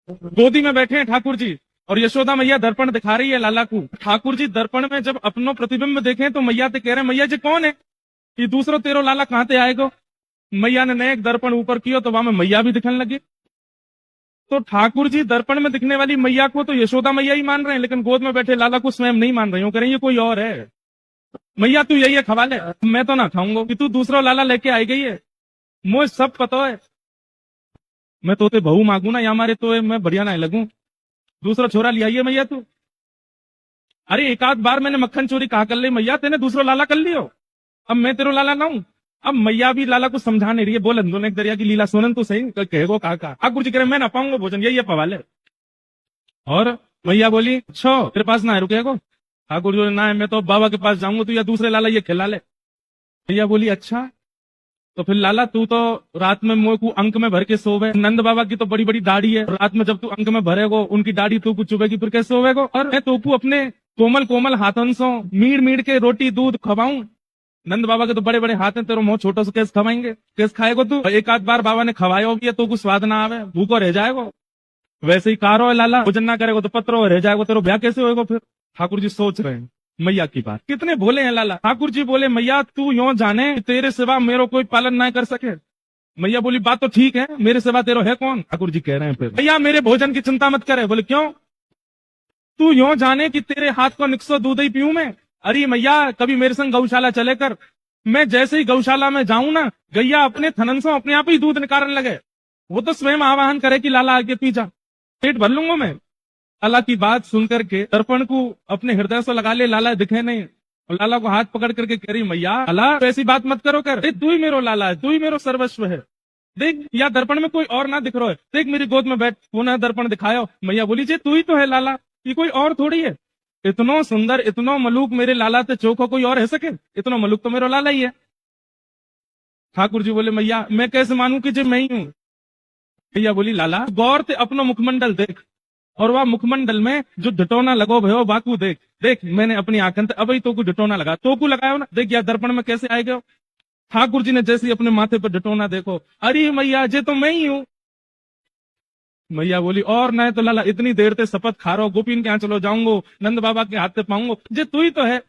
गोदी में बैठे हैं ठाकुर जी और यशोदा मैया दर्पण दिखा रही है लाला को। ठाकुर जी दर्पण में जब अपनो प्रतिबिंब देखे तो मैया ते कह रहे हैं, मैया जी कौन है ये दूसरो तेरो लाला कहाँ ते आएगो। मैया ने एक दर्पण ऊपर किया तो वहां में मैया भी दिखने लगी। तो ठाकुर जी दर्पण में दिखने वाली मैया को तो यशोदा मैया ही मान रहे हैं, लेकिन गोद में बैठे लाला को स्वयं नहीं मान रहे हो, कह रहे हैं ये कोई और है। मैया तू यही है खवा ले, मैं तो ना खाऊंगा कि तू दूसरा लाला लेके आई गई है, मुझे सब पता है। मैं तोते बहू मांगू ना या हमारे तो मैं बढ़िया ना लगूं, दूसरा छोरा ले आइए मैया तू। अरे एक आध बार मैंने मक्खन चोरी कहा कर ले मैया, तेने दूसरा लाला कर लियो, अब मैं तेरो लाला ना हूं। अब मैया भी लाला को समझा नहीं रही है, बोलन दोनों एक दरिया की लीला सोनन तो सही कहेगो काका। ठाकुर जी कह रहे मैं ना पाऊंगा भोजन, यही है पवाले। और मैया बोली अच्छा तेरे पास ना है रुकेगो। ठाकुर जी बोले ना है, मैं तो बाबा के पास जाऊंगा, तू या दूसरे लाला ये खिला ले। मैया बोली अच्छा तो फिर लाला तू तो रात में मुंह को अंक में भर के सोवे, नंद बाबा की तो बड़ी बड़ी दाढ़ी है, रात में जब तू अंक में भरेगो उनकी दाढ़ी तू कुछ चुभेगी फिर कैसे सोवेगो। और मैं तोकू अपने कोमल कोमल हाथों से मीड़ मीड़ के रोटी दूध खवाऊं, नंद बाबा के तो बड़े बड़े हाथ हैं, तेरे मुंह छोटो से कैसे खवाएंगे, कैसे खाएगो तू। एक आध बार बाबा ने खवाया भी है तो कुछ स्वाद ना आवे, भूखो रह जाएगो। वैसे ही कारो है लाला, भोजन ना करेगो तो पत्रो रह जाएगो, तेरा ब्याह कैसे होएगो फिर। ठाकुर जी सोच रहे हैं मैया की बात, कितने भोले हैं लाला। ठाकुर जी बोले मैया तू यूं जाने कि तेरे सिवा मेरो कोई पालन ना कर सके। मैया बोली बात तो ठीक है, मेरे सिवा तेरो है कौन। ठाकुर जी कह रहे हैं फिर मैया मेरे भोजन की चिंता मत करे। बोले क्यों, तू यूं जाने कि तेरे हाथ को निक्सो दूध ही पीऊं मैं। अरे मैया कभी मेरे संग गौशाला चले कर, मैं जैसे ही गौशाला में जाऊं ना गैया अपने थनन से अपने आप ही दूध निकालने लगे, वो तो स्वयं आवाहन करे कि लाला आगे पी जा, पेट भर लूंगा मैं। लाला की बात सुनकर के दर्पण को अपने हृदय से लगा ले, लाला दिखे नहीं। और लाला को हाथ पकड़ करके कह रही मैया लाला ऐसी बात मत करो कर, तू ही मेरो लाला है, तू ही मेरो सर्वस्व है। देख या दर्पण में कोई और ना दिख रहा है, देख मेरी गोद में बैठ, पुनः दर्पण दिखायो। मैया बोली जी तू ही तो है लाला, ये कोई और थोड़ी है। इतनो सुंदर इतनो मलूक मेरे लाला ते चोखो कोई और है सके, इतना मलूक तो मेरा लाला ही है। ठाकुर जी बोले मैया मैं कैसे मानूं कि जी मैं ही हूं। मैया बोली लाला गौर ते अपनो मुखमंडल देख, और वह मुखमंडल में जो ढटोना लगो भयो बाकू देख, देख मैंने अपनी आंखन अब तो को ढटोना लगा, तो को लगायो ना, देख या दर्पण में कैसे आए गए। ठाकुर जी ने जैसे ही अपने माथे पर ढटोना देखो, अरे मैया जे तो मैं ही हूं। मैया बोली और नहीं तो लाला इतनी देर से शपथ खा रहा, गोपीन के यहाँ चलो जाऊंगो, नंद बाबा के हाथ से पाऊंगो, जे तू ही तो है।